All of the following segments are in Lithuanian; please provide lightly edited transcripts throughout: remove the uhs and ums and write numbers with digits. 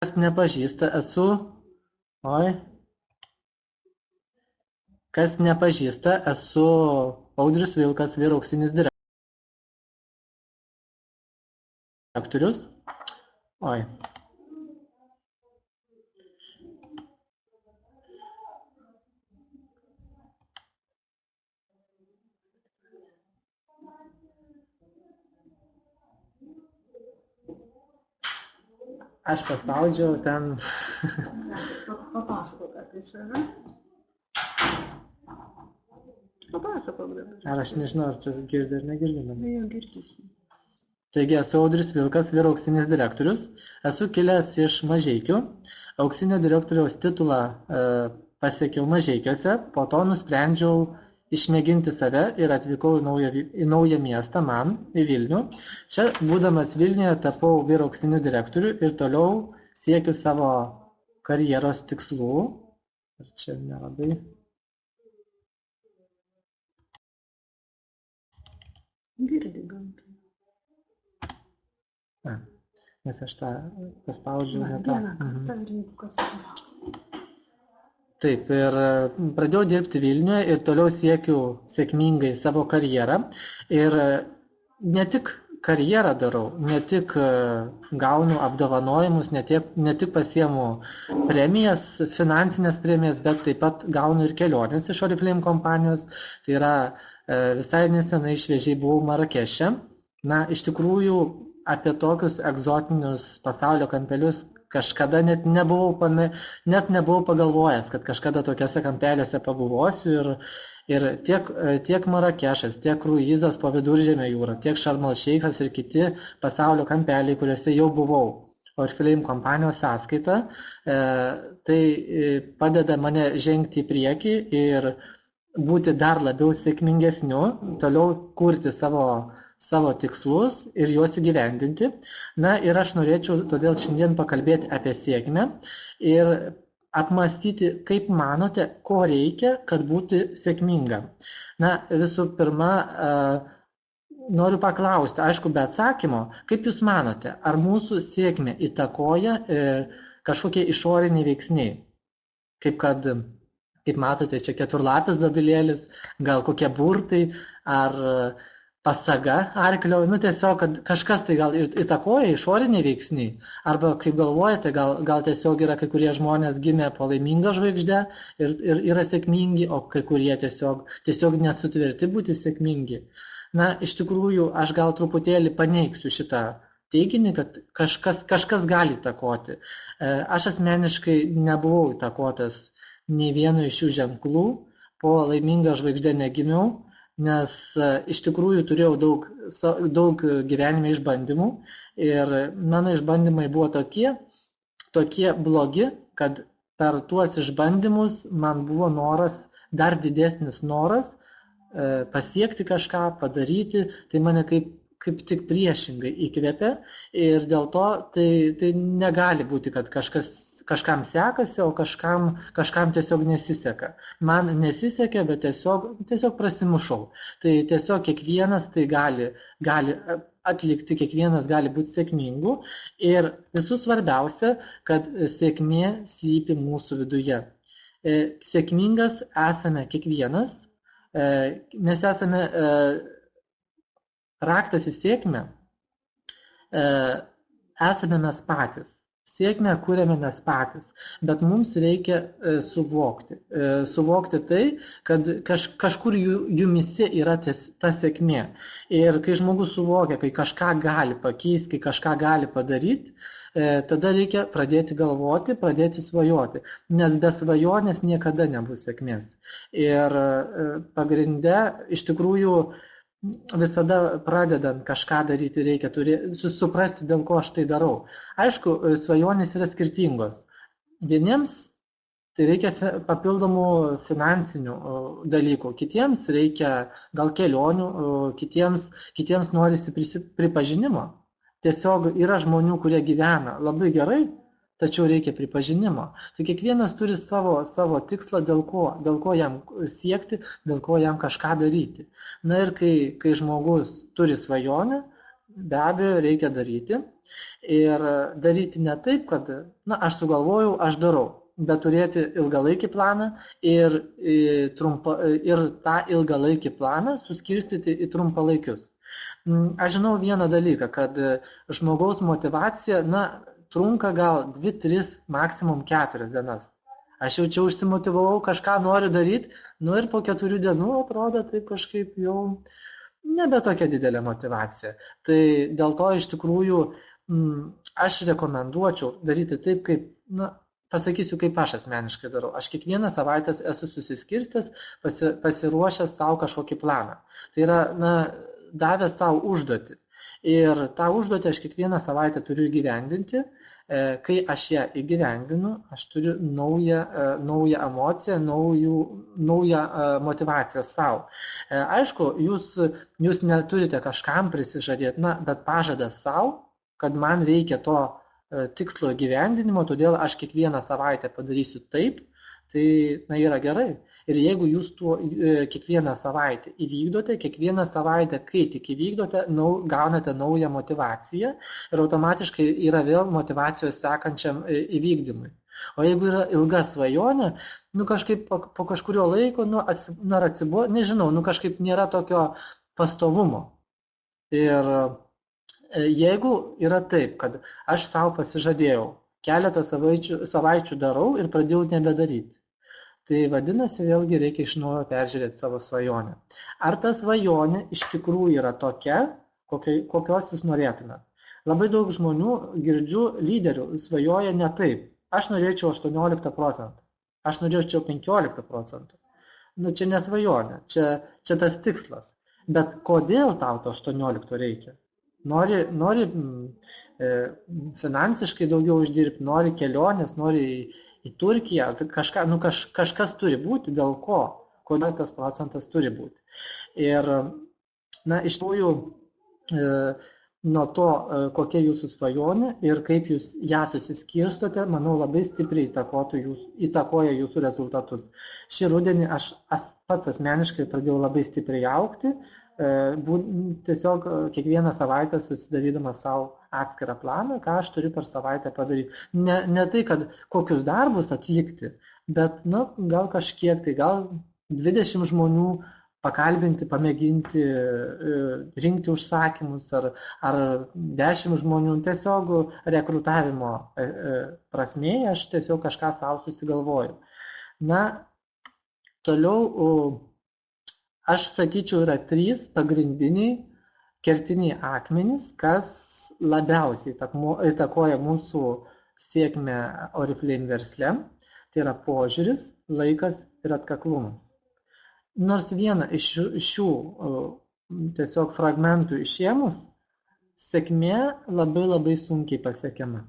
Kas nepažįsta, esu Audrius Vilkas, Vyr auksinis direktorius. Aš paspaudžiau ten. Papasakok apie save. Papasakok dabar. Ar aš nežinau, ar čia girdi ar negirdi mane. Jau girdisi. Taigi esu Audrius Vilkas, Vyr auksinis direktorius. Esu kilęs iš Mažeikių. Auksinio direktoriaus titulą pasiekiau Mažeikiuose, po to nusprendžiau išmėginti save ir atvykau į naują miestą, į Vilnių. Čia, būdamas Vilniuje, tapau Vyr auksiniu direktoriu ir toliau siekiu savo karjeros tikslų. Ir čia nelabai. Girdi gamtą. Nes aš tą paspaudžiau. Taip, ir pradėjau dirbti Vilniuje ir toliau siekiu sėkmingai savo karjerą. Ir ne tik karjerą darau, ne tik gaunu apdovanojimus, ne tik pasiemu premijas, finansinės premijas, bet taip pat gaunu ir keliones iš Oriflame kompanijos. Tai yra visai nesenai šviežiai buvau Marakeše. Iš tikrųjų, apie tokius egzotinius pasaulio kampelius kažkada net nebuvau pagalvojęs, kad kažkada tokiuose kampeliuose pabuvosiu ir tiek Marakešas, tiek kruizas po Viduržemio jūrą, tiek Šarm el Šeichas ir kiti pasaulio kampeliai, kuriuose jau buvau Oriflame kompanijos sąskaita, tai padeda mane žengti į priekį ir būti dar labiau sėkmingesniu, toliau kurti savo tikslus ir juos įgyvendinti. Ir aš norėčiau todėl šiandien pakalbėti apie sėkmę ir apmąstyti, kaip manote, ko reikia, kad būti sėkminga. Visų pirma, noriu paklausti, aišku, be atsakymo, kaip jūs manote, ar mūsų sėkmę įtakoja kažkokie išoriniai veiksniai? Kaip matote, čia keturlapis dobilėlis, gal kokie burtai, ar pasaga arklio, tiesiog, kad kažkas tai gal įtakoja išoriniai veiksniai, arba kaip galvojate, gal tiesiog yra kai kurie žmonės gimė po laimingą žvaigždę ir yra sėkmingi, o kai kurie tiesiog nesutverti būti sėkmingi. Iš tikrųjų, aš gal truputėlį paneigsiu šitą teiginį, kad kažkas gali įtakoti. Aš asmeniškai nebuvau įtakotas nei vieno iš šių ženklų, po laimingą žvaigždę negimiau, nes iš tikrųjų turėjau daug gyvenime išbandymų ir mano išbandymai buvo tokie blogi, kad per tuos išbandymus man buvo dar didesnis noras pasiekti kažką, padaryti, tai mane kaip tik priešingai įkvėpė ir dėl to tai negali būti, kad kažkam sekasi, o kažkam tiesiog nesiseka. Man nesisekė, bet tiesiog prasimušau. Tai tiesiog kiekvienas tai gali atlikti, kiekvienas gali būti sėkmingu ir visų svarbiausia, kad sėkmė slypi mūsų viduje. Sėkmingas esame kiekvienas, mes esame raktas į sėkmę, esame mes patys. Sėkmę kūrėme mes patys, bet mums reikia suvokti tai, kad kažkur jumyse yra ta sėkmė. Ir kai žmogus suvokia, kai kažką gali pakeisti, kai kažką gali padaryti, tada reikia pradėti galvoti, pradėti svajoti, nes be svajonės niekada nebus sėkmės. Ir pagrinde, iš tikrųjų, visada pradedant kažką daryti reikia suprasti, dėl ko aš tai darau. Aišku, svajonės yra skirtingos. Vieniems tai reikia papildomų finansinių dalykų, kitiems reikia gal kelionių, kitiems norisi pripažinimo. Tiesiog yra žmonių, kurie gyvena labai gerai, tačiau reikia pripažinimo. Tai kiekvienas turi savo tikslą, dėl ko jam siekti, dėl ko jam kažką daryti. Ir kai žmogus turi svajonę, be abejo reikia daryti. Ir daryti ne taip, kad, aš sugalvojau, aš darau, bet turėti ilgalaikį planą ir tą ilgalaikį planą suskirstyti į trumpalaikius. Aš žinau vieną dalyką, kad žmogaus motyvacija, trunka gal 2-3, maksimum 4 dienas. Aš jau čia užsimotyvavau, kažką noriu daryti, ir po 4 dienų atrodo taip kažkaip jau nebe tokia didelė motyvacija. Tai dėl to iš tikrųjų aš rekomenduočiau daryti taip, kaip, pasakysiu, kaip aš asmeniškai darau. Aš kiekvieną savaitę esu susiskirstęs, pasiruošęs savo kažkokį planą. Tai yra, davęs savo užduotį. Ir tą užduotį aš kiekvieną savaitę turiu įgyvendinti. Kai aš ją įgyvendinu, aš turiu naują emociją, naują motyvaciją savo. Aišku, jūs neturite kažkam prisižadėti, bet pažadas savo, kad man reikia to tikslo įgyvendinimo, todėl aš kiekvieną savaitę padarysiu taip, tai yra gerai. Ir jeigu jūs tuo kiekvieną savaitę įvykdote, kiekvieną savaitę, kai tik įvykdote, gaunate naują motivaciją ir automatiškai yra vėl motivacijos sekančiam įvykdymui. O jeigu yra ilga svajonė, kažkaip po kažkurio laiko, nežinau, kažkaip nėra tokio pastovumo. Ir jeigu yra taip, kad aš savo pasižadėjau, keletą savaičių darau ir pradėjau nebedaryti, tai vadinasi, vėlgi reikia iš naujo peržiūrėti savo svajonę. Ar ta svajonė iš tikrųjų yra tokia, kokios jūs norėtumėte? Labai daug žmonių, girdžiu, lyderių svajoja ne taip. Aš norėčiau 18%, aš norėčiau 15%. Čia ne svajonė, čia tas tikslas. Bet kodėl tau to 18 reikia? Nori finansiškai daugiau uždirbti, nori kelionės, nori į Turkiją, kažkas turi būti, dėl ko, kodėl tas procentas turi būti. Ir, iš tikrųjų, nuo to, kokia jūsų svajonė ir kaip jūs ją susiskirstote, manau, labai stipriai įtakoja jūsų rezultatus. Šį rudenį aš pats asmeniškai pradėjau labai stipriai augti, tiesiog kiekvieną savaitę susidarydamas savo atskirą planą, ką aš turiu per savaitę padaryti. Ne tai, kad kokius darbus atlikti, bet gal kažkiek, tai gal 20 žmonių pakalbinti, pamėginti, rinkti užsakymus ar 10 žmonių, tiesiog rekrutavimo prasmėje aš tiesiog kažką savo susigalvoju. Toliau aš sakyčiau, yra 3 pagrindiniai kertiniai akmenys, kas labiausiai įtakoja mūsų sėkmę Oriflame versle. Tai yra požiūris, laikas ir atkaklumas. Nors vieną iš šių tiesiog fragmentų išėmus, sėkmė labai labai sunkiai pasiekiama.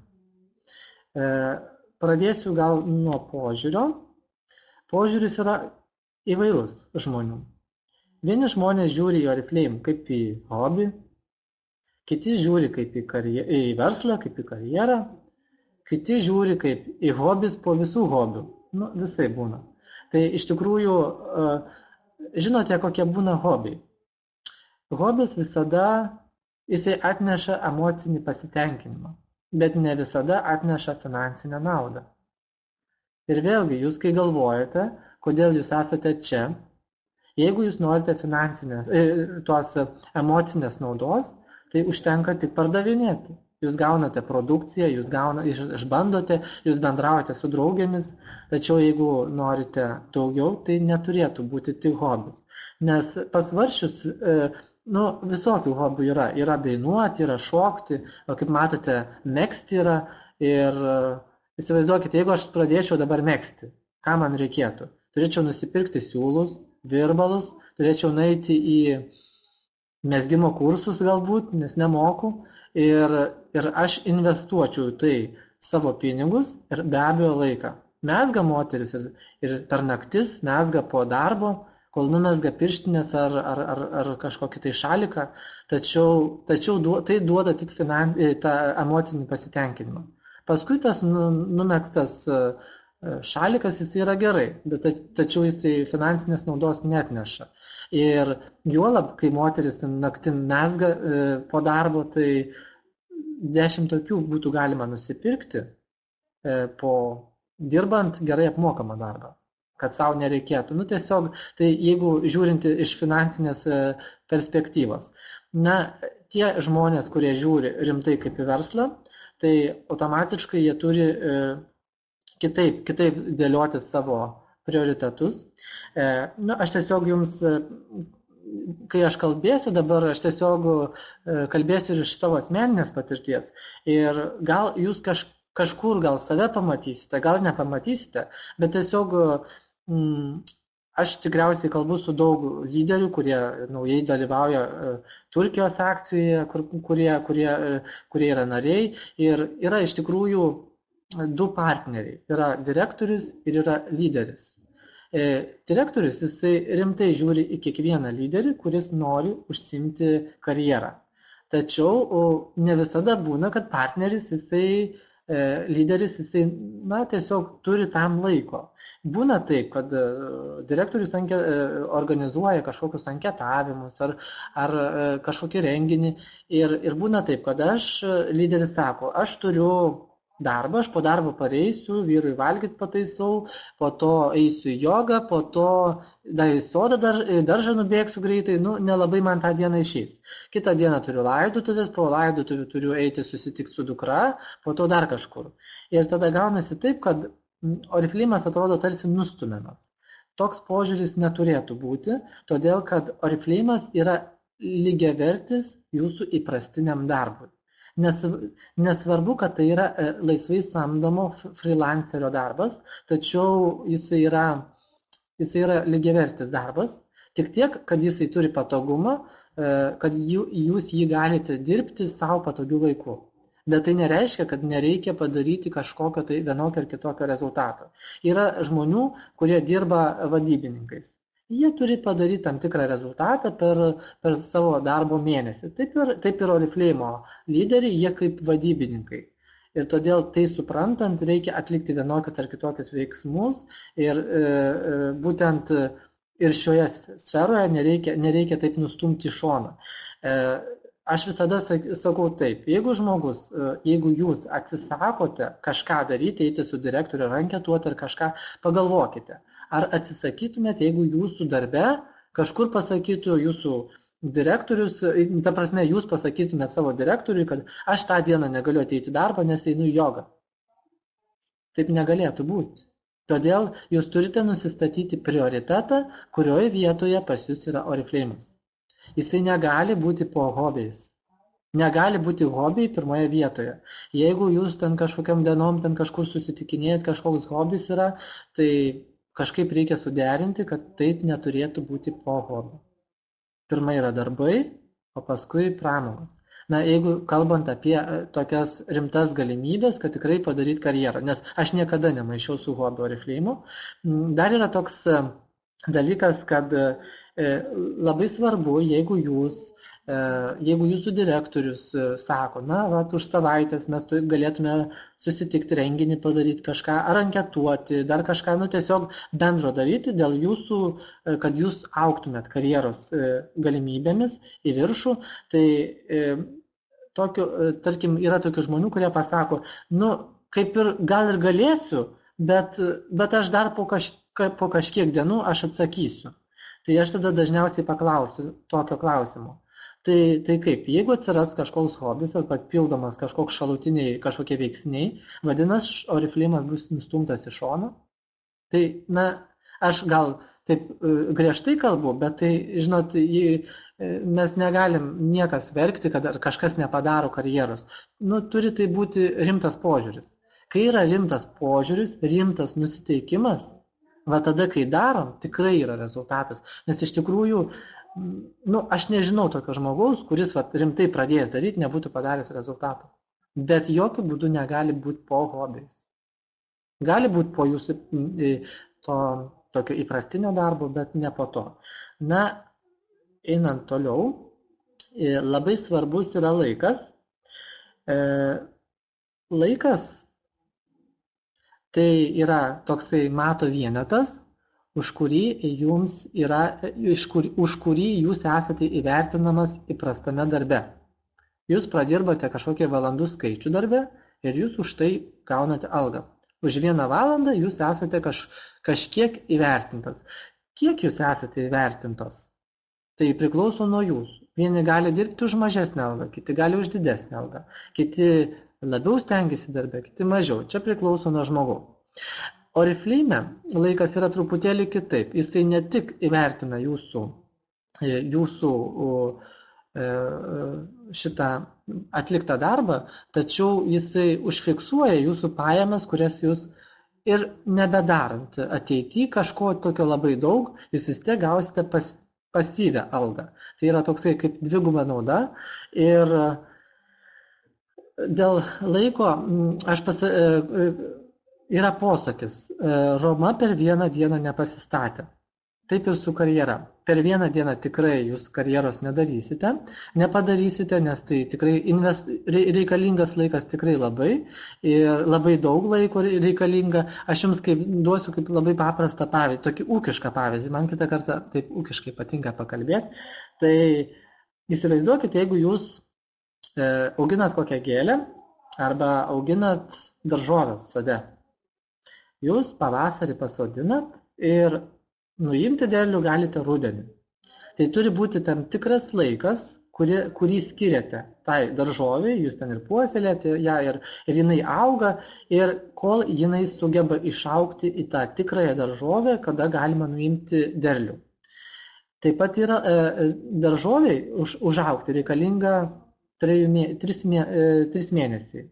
Pradėsiu gal nuo požiūrio. Požiūris yra įvairus žmonių. Vieni žmonės žiūri į Oriflame kaip į hobį, kiti žiūri kaip į verslą, kaip į karjerą, kiti žiūri kaip į hobis po visų hobių. Visai būna. Tai iš tikrųjų, žinote, kokie būna hobiai. Hobis visada, jisai atneša emocinį pasitenkinimą, bet ne visada atneša finansinę naudą. Ir vėlgi, jūs kai galvojate, kodėl jūs esate čia, jeigu jūs norite tos emocinės naudos, tai užtenka tik pardavinėti. Jūs gaunate produkciją, jūs išbandote, jūs bendraujate su draugėmis, tačiau jeigu norite daugiau, tai neturėtų būti tik hobis. Nes pasvarsčius, visokių hobių yra. Yra dainuoti, yra šokti, o kaip matote, megzti yra. Ir įsivaizduokite, jeigu aš pradėčiau dabar megzti, ką man reikėtų? Turėčiau nusipirkti siūlus, virbalus, turėčiau nueiti į mezgimo kursus galbūt, nes nemoku, ir aš investuočiau tai savo pinigus ir be abejo laiką. Mezga moteris ir per naktis mezga po darbo, kol numezga pirštinės ar kažkokį tai šaliką, tačiau tai duoda tik tą emocinį pasitenkinimą. Paskui tas numegztas šalikas jis yra gerai, bet tačiau jisai finansinės naudos neatneša. Ir juolab, kai moteris naktim mezga po darbo, tai 10 tokių būtų galima nusipirkti po dirbant gerai apmokamą darbą, kad savo nereikėtų. Nu, tiesiog, tai jeigu žiūrinti iš finansinės perspektyvos. Na, tie žmonės, kurie žiūri rimtai kaip į verslą, tai automatiškai jie turi kitaip dėlioti savo prioritetus. Nu, aš tiesiog jums, kai aš kalbėsiu dabar, aš tiesiog kalbėsiu ir iš savo asmeninės patirties. Ir gal jūs kažkur gal save pamatysite, gal nepamatysite, bet tiesiog aš tikriausiai kalbu su daug lyderių, kurie naujai dalyvauja Turkijos akcijoje, kurie yra nariai. Ir yra iš tikrųjų du partneriai. Yra direktorius ir yra lyderis. Direktorius, jisai rimtai žiūri į kiekvieną lyderį, kuris nori užsiimti karjerą. Tačiau ne visada būna, kad partneris, lyderis, jisai tiesiog turi tam laiko. Būna taip, kad direktorius organizuoja kažkokius anketavimus ar kažkokį renginį ir būna taip, kad lyderis sako, aš turiu darbą, aš po darbo pareisiu, vyrui valgyti pataisau, po to eisiu į jogą, po to dar į sodą daržą nubėgsiu greitai, nelabai man tą dieną išeis. Kitą dieną turiu laidotuvės, po laidotuvių turiu eiti susitikti su dukra, po to dar kažkur. Ir tada gaunasi taip, kad Orifleimas atrodo tarsi nustumiamas. Toks požiūris neturėtų būti, todėl kad Orifleimas yra lygiavertis jūsų įprastiniam darbui. Nesvarbu, kad tai yra laisvai samdomo freelancerio darbas, tačiau jisai yra lygiavertis darbas, tik tiek, kad jisai turi patogumą, kad jūs jį galite dirbti savo patogiu laiku. Bet tai nereiškia, kad nereikia padaryti kažkokio tai vienokio ar kitokio rezultato. Yra žmonių, kurie dirba vadybininkais. Jie turi padaryti tam tikrą rezultatą per savo darbo mėnesį. Taip ir Orifleimo lyderiai, jie kaip vadybininkai. Ir todėl tai suprantant, reikia atlikti vienokius ar kitokius veiksmus ir būtent ir šioje sferoje nereikia taip nustumti į šoną. Aš visada sakau taip, jeigu jūs atsisakote kažką daryti, eiti su direktoriu ranketuoti ar kažką, pagalvokite, ar atsisakytumėte, jeigu jūsų darbe kažkur pasakytų jūsų direktorius, ta prasme, jūs pasakytumėte savo direktoriui, kad aš tą dieną negaliu ateiti į darbą, nes einu į jogą. Taip negalėtų būti. Todėl jūs turite nusistatyti prioritetą, kurioje vietoje pas jūs yra Orifleimas. Jisai negali būti po hobiais. Negali būti hobiai pirmoje vietoje. Jeigu jūs ten kažkokiam dienom ten kažkur susitikinėjat, kažkoks hobis yra, tai kažkaip reikia suderinti, kad taip neturėtų būti po hobių. Pirma yra darbai, o paskui pramogos. Jeigu kalbant apie tokias rimtas galimybės, kad tikrai padaryti karjerą, nes aš niekada nemaišiau su hobiu Orifleimu, dar yra toks dalykas, kad labai svarbu, jeigu jūsų direktorius sako, už savaitės mes galėtume susitikti renginį, padaryti kažką, ar anketuoti, dar kažką, tiesiog bendro daryti dėl jūsų, kad jūs augtumėt karjeros galimybėmis į viršų, tai tarkim, yra tokių žmonių, kurie pasako, kaip ir gal ir galėsiu, bet aš dar po kažkiek dienų aš atsakysiu. Tai aš tada dažniausiai paklausiu tokio klausimo. Tai kaip, jeigu atsiras kažkoks hobis ar papildomas kažkoks šalutiniai kažkokie veiksniai, vadinasi, Orifleimas bus nustumtas į šoną. Tai, aš gal taip griežtai kalbu, bet tai, žinot, mes negalim niekas verkti, kad kažkas nepadaro karjeros. Turi tai būti rimtas požiūris. Kai yra rimtas požiūris, rimtas nusiteikimas, tada, kai darom, tikrai yra rezultatas. Nes iš tikrųjų, aš nežinau tokio žmogaus, kuris rimtai pradėjęs daryti, nebūtų padaręs rezultatų. Bet jokių būdų negali būti po hobiais. Gali būti po jūsų to tokio įprastinio darbo, bet ne po to. Einant toliau, labai svarbus yra laikas. Laikas Tai yra toksai mato vienetas, už kurį jūs esate įvertinamas įprastame darbe. Jūs pradirbate kažkokį valandų skaičių darbe ir jūs už tai gaunate algą. Už 1 valandą jūs esate kažkiek įvertintas. Kiek jūs esate įvertintos? Tai priklauso nuo jūsų. Vieni gali dirbti už mažesnę algą, kiti gali už didesnę algą, kiti labiau stengiasi darbę, kiti mažiau. Čia priklauso nuo žmogaus. Oriflame laikas yra truputėlį kitaip. Jisai ne tik įvertina jūsų šitą atliktą darbą, tačiau jisai užfiksuoja jūsų pajamas, kurias jūs ir nebedarant ateityje kažko tokio labai daug, jūs vis tiek gausite pasyvią algą. Tai yra toksai kaip dviguba nauda. Ir dėl laiko yra posakis, Roma per 1 dieną nepasistatė. Taip ir su karjera. Per 1 dieną tikrai jūs karjeros nepadarysite, nes tai tikrai reikalingas laikas tikrai labai ir labai daug laiko reikalinga. Aš jums duosiu kaip labai paprastą pavyzdį, tokį ūkišką pavyzdį. Man kitą kartą taip ūkiškai patinka pakalbėti. Tai įsivaizduokite, jeigu jūs auginat kokią gėlę arba auginat daržoves sode. Jūs pavasarį pasodinat ir nuimti derlių galite rudenį. Tai turi būti tam tikras laikas, kurį skiriate tai daržovei, jūs ten ir puoselėte ją ir jinai auga, ir kol jinai sugeba išaugti į tą tikrąją daržovę, kada galima nuimti derlių. Taip pat yra daržoviai užaugti reikalinga 3 mėnesiai.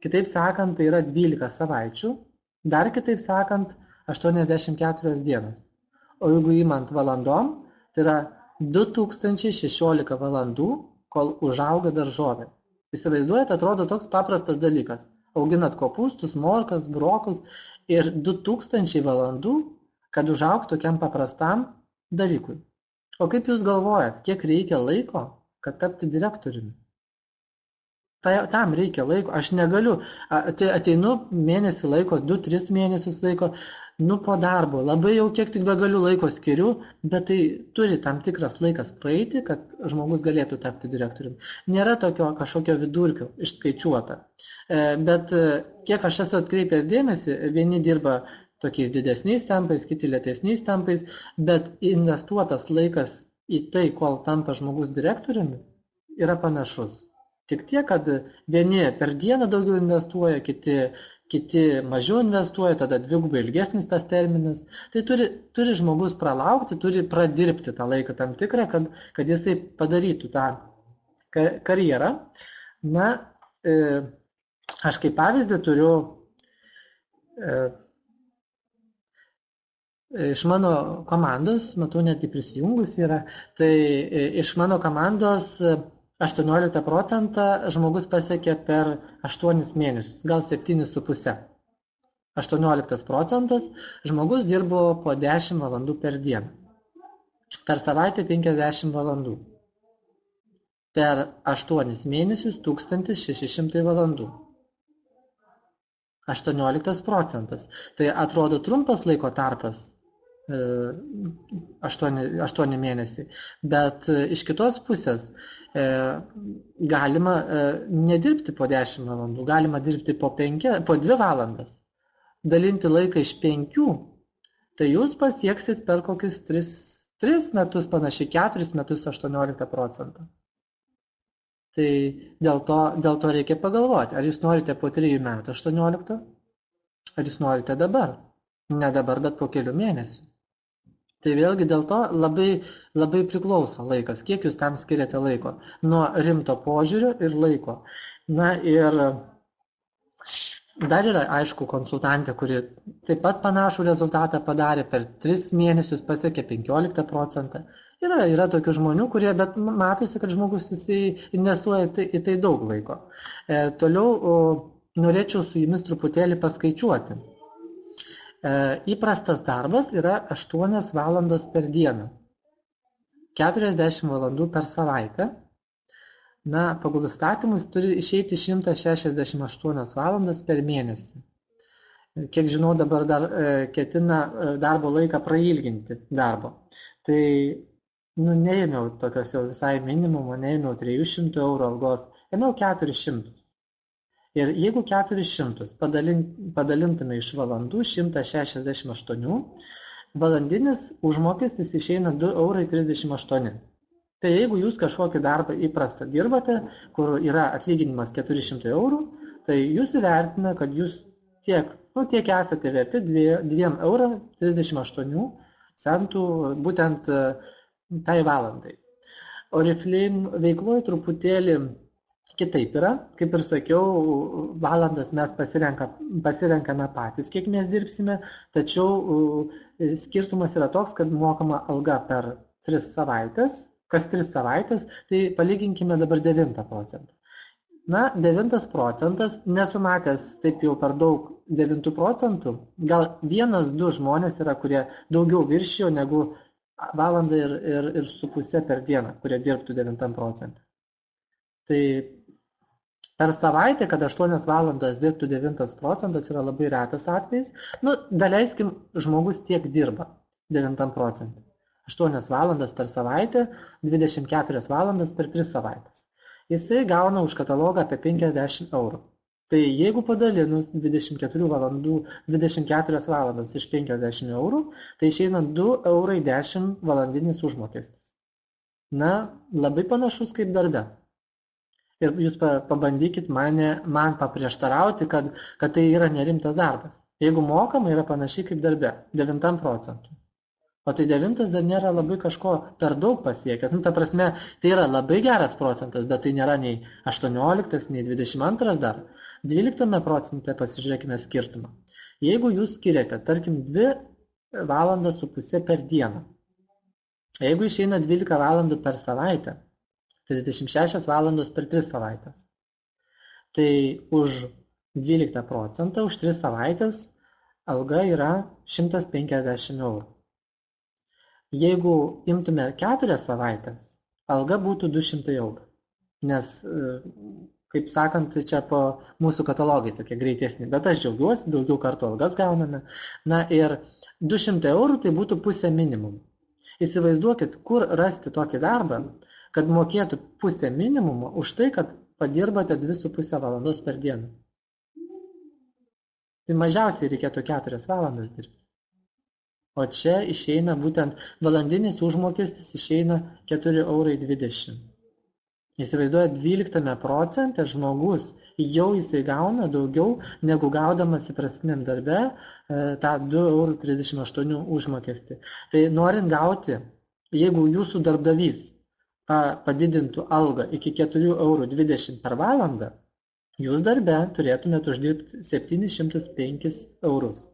Kitaip sakant, tai yra 12 savaičių, dar kitaip sakant, 84 dienos. O jeigu įmant valandom, tai yra 2016 valandų, kol užauga daržovė. Įsivaizduojate, atrodo toks paprastas dalykas. Auginat kopūstus, morkas, brokus ir 2000 valandų, kad užaugtų tokiam paprastam dalykui. O kaip jūs galvojat, kiek reikia laiko, kad tapti direktoriumi? Tam reikia laiko. Aš negaliu, ateinu mėnesį laiko, 2-3 mėnesius laiko, po darbo, labai jau kiek tik begaliu laiko skiriu, bet tai turi tam tikras laikas praeiti, kad žmogus galėtų tapti direktoriumi. Nėra tokio kažkokio vidurkio išskaičiuota. Bet kiek aš esu atkreipęs dėmesį, vieni dirba tokiais didesniais tempais, kiti lėtesniais tempais, bet investuotas laikas į tai, kol tampa žmogus direktoriumi, yra panašus. Tik tiek, kad vieni per dieną daugiau investuoja, kiti mažiau investuoja, tada dvigubai ilgesnis tas terminas. Tai turi žmogus pralaukti, turi pradirbti tą laiką tam tikrą, kad jisai padarytų tą karjerą. Na, aš kaip pavyzdį turiu iš mano komandos, matau netgi prisijungus yra, tai iš mano komandos 18% žmogus pasiekė per 8 mėnesius, gal 7,5. 18% žmogus dirbo po 10 valandų per dieną. Per savaitę 50 valandų. Per 8 mėnesius 1600 valandų. 18%. Tai atrodo trumpas laiko tarpas. 8 mėnesiai. Bet iš kitos pusės galima nedirbti po 10 valandų, galima dirbti po 2 valandas. Dalinti laiką iš 5, tai jūs pasieksit per kokius 3 metus, panašiai 4 metus 18%. Tai dėl to reikia pagalvoti, ar jūs norite po 3 metų 18, ar jūs norite dabar. Ne dabar, bet po kelių mėnesių. Tai vėlgi dėl to labai priklauso laikas, kiek jūs tam skiriate laiko. Nuo rimto požiūrio ir laiko. Na ir dar yra, aišku, konsultantė, kuri taip pat panašų rezultatą padarė, per 3 mėnesius pasiekė 15%. Yra tokių žmonių, bet matosi, kad žmogus investuoja į tai daug laiko. Toliau norėčiau su jumis truputėlį paskaičiuoti. Įprastas darbas yra 8 valandos per dieną, 40 valandų per savaitę. Na, pagal įstatymus turi išeiti 168 valandas per mėnesį. kiek žinau, dabar dar ketina darbo laiką prailginti darbo. Tai neėmiau tokios jau visai minimumo, neėmiau 300 eurų algos, ėmiau 400. Ir jeigu 400 padalintume iš valandų 168, valandinis užmokestis išeina 2,38 €. Tai jeigu jūs kažkokį darbą įprastą dirbate, kur yra atlyginimas 400 eurų, tai jūs įvertina, kad jūs tiek esate verti 2,38 € būtent tai valandai. Oriflame veikloje truputėlį kitaip yra, kaip ir sakiau, valandas mes pasirenkame patys, kiek mes dirbsime, tačiau skirtumas yra toks, kad mokama alga per 3 savaitės, kas 3 savaitės, tai palyginkime dabar 9%. 9%, nesumatęs taip jau per daug 9%, gal 1-2 žmonės yra, kurie daugiau viršijo negu valandą ir su pusė per dieną, kurie dirbtų 9%. Tai per savaitę, kad 8 valandas dirbtų 9% yra labai retas atvejis. Daleiskim, žmogus tiek dirba 9%. 8 valandas per savaitę, 24 valandas per 3 savaitės. Jisai gauna už katalogą apie 50 eurų. Tai jeigu padalinus 24 valandas iš 50 eurų, tai išeina 2,10 € valandinis užmokestis. Labai panašus kaip darbe. Ir jūs pabandykit man paprieštarauti, kad tai yra nerimtas darbas. Jeigu mokama, yra panašiai kaip darbe, 9%. O tai 9 dar nėra labai kažko per daug pasiekęs. Ta prasme, tai yra labai geras procentas, bet tai nėra nei 18, nei 22 dar. 12% pasižiūrėkime skirtumą. Jeigu jūs skiriate, tarkim, 2,5 valandas per dieną, jeigu išeina 12 valandų per savaitę, 36 valandos per 3 savaitės, tai už 12%, už 3 savaitės alga yra 150 eurų. Jeigu imtume 4 savaitės, alga būtų 200 eurų. Nes, kaip sakant, čia po mūsų katalogai tokie greitesni, bet aš džiaugiuosi, daugiau kartų algas gauname. Ir 200 eurų tai būtų pusė minimum. Įsivaizduokit, kur rasti tokį darbą, kad mokėtų pusę minimumo už tai, kad padirbate 2,5 valandos per dieną. Tai mažiausiai reikėtų 4 valandas dirbti. O čia išeina būtent valandinis užmokestis išeina 4,20 €. Įsivaizduoja, 12% žmogus jau jisai gauna daugiau negu gaudamas įprastiniam darbe tą 2,38 € užmokestį. Tai norint gauti, jeigu jūsų darbdavys padidintų algą iki 4,20 € per valandą, jūs darbe turėtumėte uždirbti 705 eurus,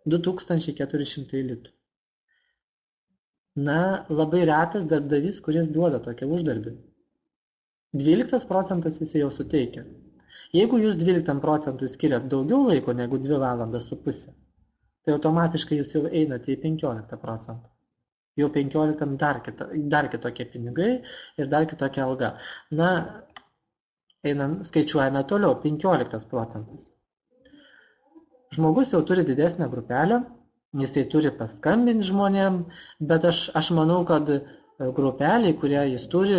2400 litų. Labai retas darbdavys, kuris duoda tokią uždarbį. 12% jis jau suteikia. Jeigu jūs 12% skiriat daugiau laiko negu 2,5 valandas, tai automatiškai jūs jau einate į 15%. Jau 15 dar kitokie pinigai ir dar kitokia alga. Skaičiuojame toliau, 15%. Žmogus jau turi didesnę grupelę, jisai turi paskambinti žmonėm, bet aš manau, kad grupeliai, kurie jis turi,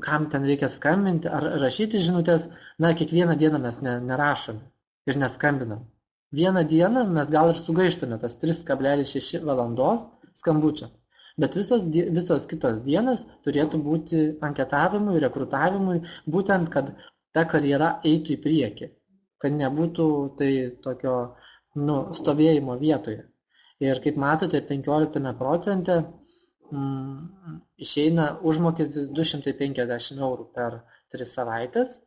kam ten reikia skambinti ar rašyti žinutės, kiekvieną dieną mes nerašome ir neskambinam. Vieną dieną mes gal ir sugaištame tas 3,6 valandos skambučio, bet visos kitos dienos turėtų būti anketavimui, rekrutavimui, būtent, kad ta karjera eitų į priekį, kad nebūtų tai tokio stovėjimo vietoje. Ir kaip matote, 15% išeina užmokestis 250 eurų per 3 savaitės.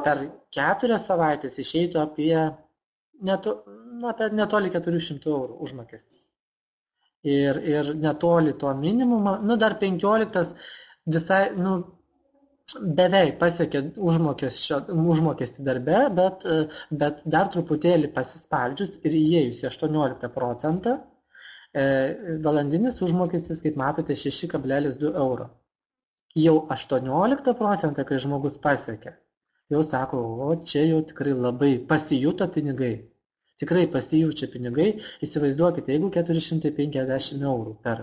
Per 4 savaitės išeitų apie netoli 400 eurų užmokestis. Ir netoli to minimumo, dar 15 visai, beveik pasiekė užmokestį darbe, bet dar truputėlį pasispaldžius ir įėjus 18%, valandinis užmokestis, kaip matote, 6,2 €. Jau 18%, kai žmogus pasiekė, jau sako, čia jau tikrai labai pasijuto pinigai. Tikrai pasijaučia pinigai. Įsivaizduokite, jeigu 450 eurų per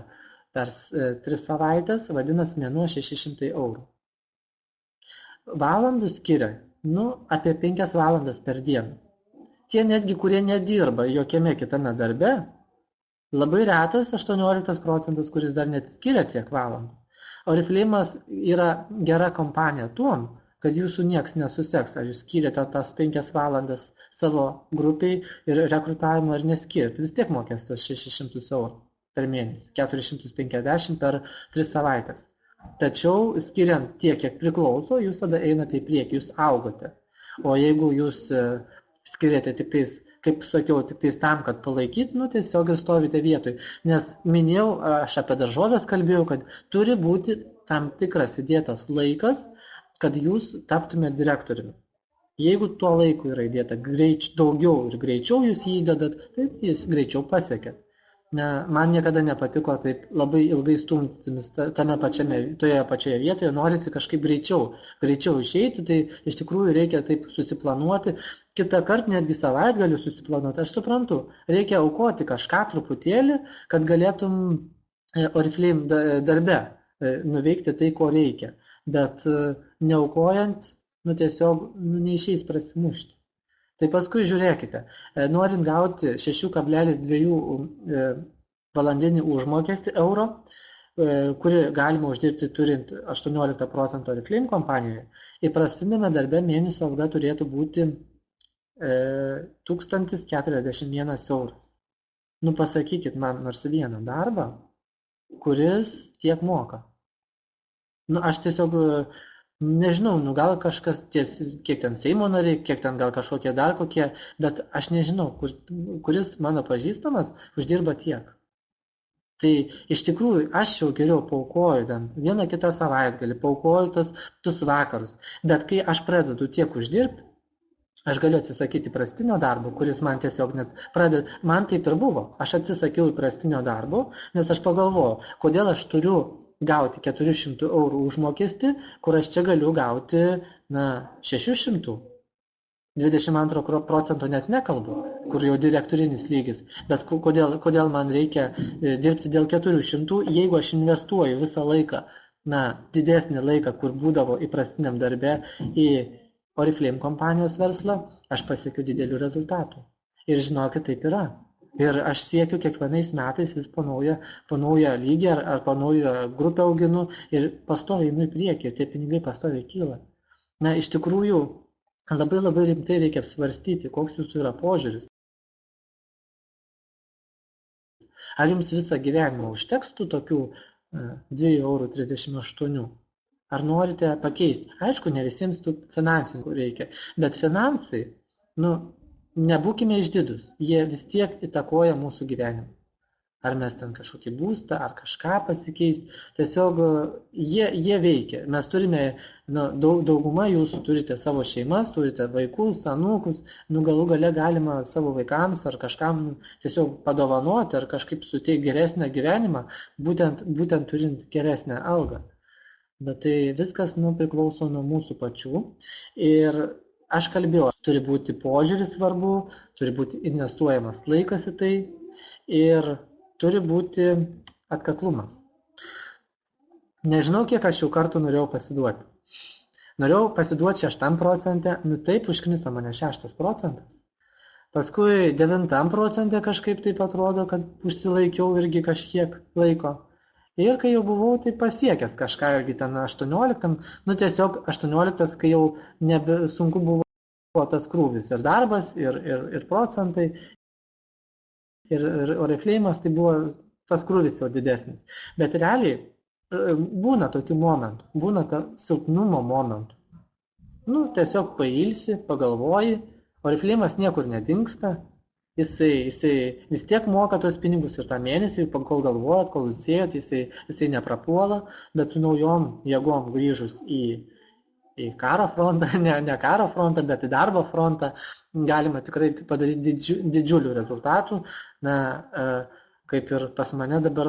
3 savaitės, vadinasi mėnuo 600 eurų. Valandų skiria, apie 5 valandas per dieną. Tie netgi, kurie nedirba jokiame kitame darbe, labai retas 18 procentas, kuris dar net skiria tiek valandų. Oriflėmas yra gera kompanija tuom, kad jūsų nieks nesuseks, ar jūs skiriate tas 5 valandas savo grupiai ir rekrutavimo ar neskiriate. Vis tiek mokės tos 600 eurų per mėnesį, 450 per 3 savaitės. Tačiau skiriant tiek, kiek priklauso, jūs tada einate į priekį, jūs augote. O jeigu jūs skiriate tik tais, kaip sakiau, tik tais tam, kad palaikyt, tiesiog ir stovite vietoj. Nes minėjau, aš apie daržovės kalbėjau, kad turi būti tam tikras įdėtas laikas, kad jūs taptumėte direktoriumi. Jeigu tuo laiku yra įdėta daugiau ir greičiau jūs jį įdedat, tai jūs greičiau pasiekėt. Man niekada nepatiko taip labai ilgai stumtis toje pačioje vietoje, norisi kažkaip greičiau išeiti, tai iš tikrųjų reikia taip susiplanuoti. Kitą kartą netgi savaitgaliu susiplanuoti, aš suprantu, reikia aukoti kažką truputėlį, kad galėtum Oriflame darbe nuveikti tai, ko reikia. Bet neaukojant, tiesiog neišeis prasimušti. Tai paskui žiūrėkite, norint gauti 6,2 valandinį užmokestį euro, kurį galima uždirbti turint 18 procentų Oriflame kompanijoje, įprastinėme darbe mėnesio alga turėtų būti 1041 euras. Pasakykit man nors vieną darbą, kuris tiek moka. Aš tiesiog nežinau, gal kažkas kiek ten Seimo nariai, kiek ten gal kažkokie dar kokie, bet aš nežinau, kuris mano pažįstamas uždirba tiek. Tai iš tikrųjų aš jau geriau paukoju ten vieną kitą savaitgalį, paukoju tus vakarus, bet kai aš pradedu tiek uždirbti, aš galiu atsisakyti įprastinio darbo, kuris man tiesiog net pradeda, man taip ir buvo, aš atsisakiau įprastinio darbo, nes aš pagalvojau, kodėl aš turiu gauti 400 eurų užmokestį, kur aš čia galiu gauti 600. 22 procento net nekalbu, kur jau direktorinis lygis. Bet kodėl man reikia dirbti dėl 400, jeigu aš investuoju visą laiką, didesnį laiką, kur būdavo įprastiniam darbe į Oriflame kompanijos verslą, aš pasiekiu didelių rezultatų. Ir žinokit, taip yra. Ir aš siekiu kiekvienais metais vis po naują lygį ar po naują grupę auginu ir pastoviai einu į priekį ir tie pinigai pastoviai kyla. Iš tikrųjų, labai labai rimtai reikia apsvarstyti, koks jūsų yra požiūris. Ar jums visą gyvenimą užteks tų tokių 2,38 €? Ar norite pakeisti? Aišku, ne visiems tų finansininkų reikia, bet finansai, nebūkime išdidūs, jie vis tiek įtakoja mūsų gyvenimą. Ar mes ten kažkokį būstą, ar kažką pasikeisti, tiesiog jie veikia. Mes turime, dauguma jūsų turite savo šeimas, turite vaikus, anūkus, galų gale galima savo vaikams ar kažkam tiesiog padovanoti ar kažkaip suteikti geresnę gyvenimą, būtent turint geresnę algą. Bet tai viskas priklauso nuo mūsų pačių. Ir aš kalbėjau, turi būti požiūris svarbu, turi būti investuojamas laikas į tai ir turi būti atkaklumas. Nežinau, kiek aš jau kartų norėjau pasiduoti. Norėjau pasiduoti 6 procente, taip užkniso mane 6 procentas. Paskui 9 procente kažkaip taip atrodo, kad užsilaikiau irgi kažkiek laiko. Ir kai jau buvau tai pasiekęs kažką irgi ten 18, tiesiog 18, kai jau sunku buvo tas krūvis ir darbas, ir procentai, ir Oriflame'as, tai buvo tas krūvis jau didesnis. Bet realiai būna tokių momentų, būna silpnumo momentų. Tiesiog pailsi, pagalvoji, Oriflame'as niekur nedingsta, jisai vis tiek moka tos pinigus ir tą mėnesį, kol galvojat, kol ilsėjot, jisai neprapuola, bet su naujom jėgom grįžus į karo frontą, ne karo frontą, bet į darbo frontą, galima tikrai padaryti didžiulių rezultatų. Kaip ir pas mane dabar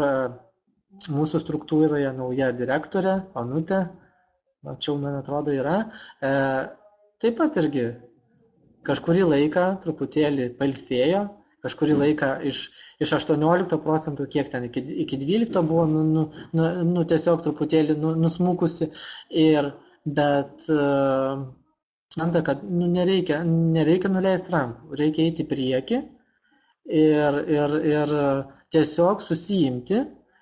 mūsų struktūroje nauja direktorė, Onutė, čia man atrodo yra, taip pat irgi kažkurį laiką truputėlį pailsėjo, kažkurį laiką iš 18%, kiek ten iki 12 buvo, tiesiog truputėlį nusmukusi, bet anta, kad nereikia nuleisti rankų, reikia eiti į priekį ir tiesiog susijimti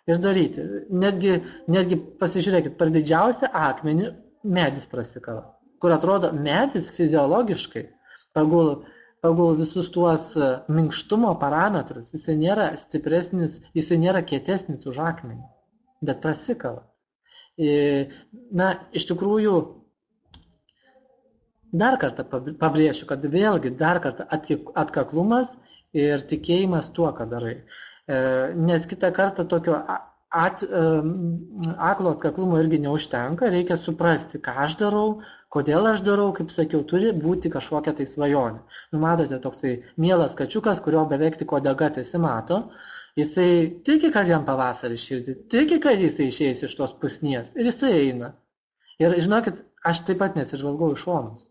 ir daryti. Netgi pasižiūrėkit, per didžiausią akmenį medis prasikala, kur atrodo medis fiziologiškai pagal visus tuos minkštumo parametrus, jisai nėra stipresnis, jisai nėra kietesnis už akmenį, bet prasikala. Na, iš tikrųjų, dar kartą pabrėšiu, kad vėlgi dar kartą atkaklumas ir tikėjimas tuo, ką darai. Nes kitą kartą tokio aklo atkaklumo irgi neužtenka, reikia suprasti, ką aš darau, kodėl aš darau, kaip sakiau, turi būti kažkokia tai svajonė. Matote, toksai mielas kačiukas, kurio beveik tik uodega tesimato, jisai tiki, kad jam pavasarį širdį, tiki, kad jisai išeis iš tos pusnies ir jisai eina. Ir žinokit, aš taip pat nesižvalgau iš šonus.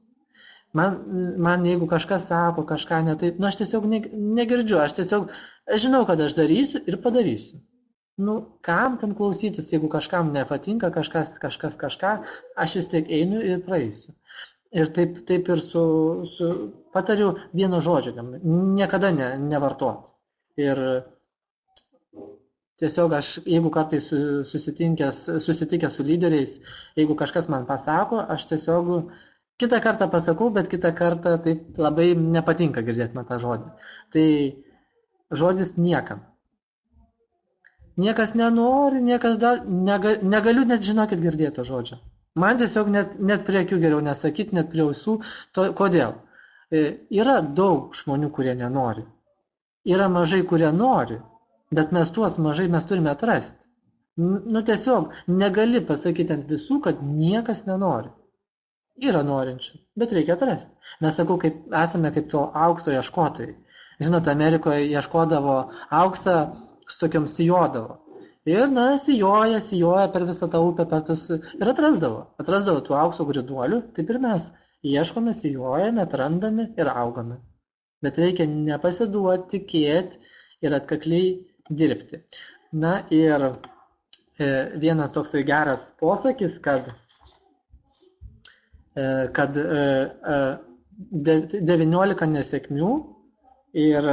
Man jeigu kažkas sako, kažką ne taip, aš tiesiog negirdžiu, aš žinau, kad aš darysiu ir padarysiu. Kam ten klausytis, jeigu kažkam nepatinka kažkas kažką, aš vis tiek einu ir praeisiu. Ir taip ir patariu vieno žodžio, niekada nevartoti. Ir tiesiog aš, jeigu kartais susitikęs su lyderiais, jeigu kažkas man pasako, aš tiesiog kitą kartą pasakau, bet kitą kartą taip labai nepatinka girdėti man tą žodį. Tai žodis niekam. Niekas nenori, negaliu net žinokit girdėti to žodžio. Man tiesiog net prie akių geriau nesakyti, net prie ausų. Kodėl? Yra daug žmonių, kurie nenori. Yra mažai, kurie nori, bet mes tuos mažai mes turime atrasti. Tiesiog negali pasakyti ant visų, kad niekas nenori. Yra norinčių, bet reikia atrasti. Mes sakau, esame kaip to aukso ieškotojai. Žinote, Amerikoje ieškodavo auksą, su tokiam sijodavo. Ir, sijoja per visą tą upę ir atrasdavo tų aukso griduolių. Taip ir mes ieškome, sijojame, atrandame ir augame. Bet reikia nepasiduoti, tikėti ir atkakliai dirbti. Na ir vienas toksai geras posakis, kad 19 nesėkmių ir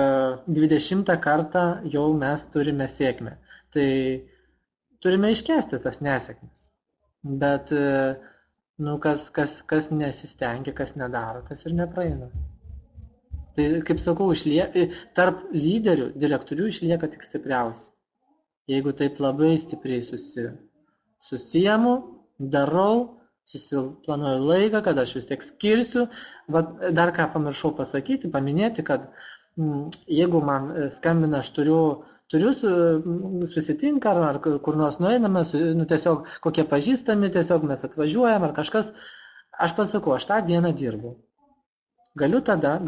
20 kartą jau mes turime sėkmę. Tai turime iškęsti tas nesėkmes. Bet kas nesistengia, kas nedaro, tas ir nepraeina. Tai, kaip sakau, tarp lyderių, direktorių išlieka tik stipriausi. Jeigu taip labai stipriai susijamu, darau, susiplanuoju laiką, kad aš vis tiek skirsiu. Dar ką pamiršau paminėti, kad jeigu man skambina, aš turiu susitinka ar kur nors nueiname, tiesiog kokie pažįstami, tiesiog mes atvažiuojam ar kažkas, aš pasakau, aš tą dieną dirbu. Galiu tada.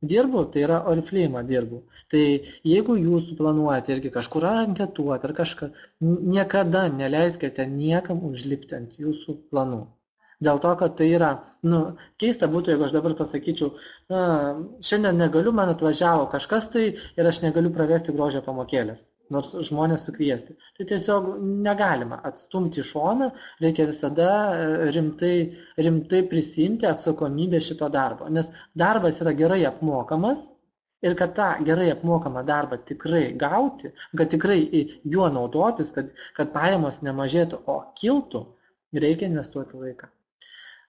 Dirbu, tai yra Oriflame dirbu. Tai jeigu jūs planuojate irgi kažkur anketuoti ar kažką, niekada neleiskite niekam užlipti ant jūsų planų. Dėl to, kad tai yra, keista būtų, jeigu aš dabar pasakyčiau, šiandien negaliu, man atvažiavo kažkas tai ir aš negaliu pravesti grožio pamokėlės, nors žmonės sukviesti. Tai tiesiog negalima atstumti šoną, reikia visada rimtai prisimti atsakomybę šito darbo, nes darbas yra gerai apmokamas ir kad tą gerai apmokamą darbą tikrai gauti, kad tikrai juo naudotis, kad pajamos nemažėtų, o kiltų, reikia investuoti laiką.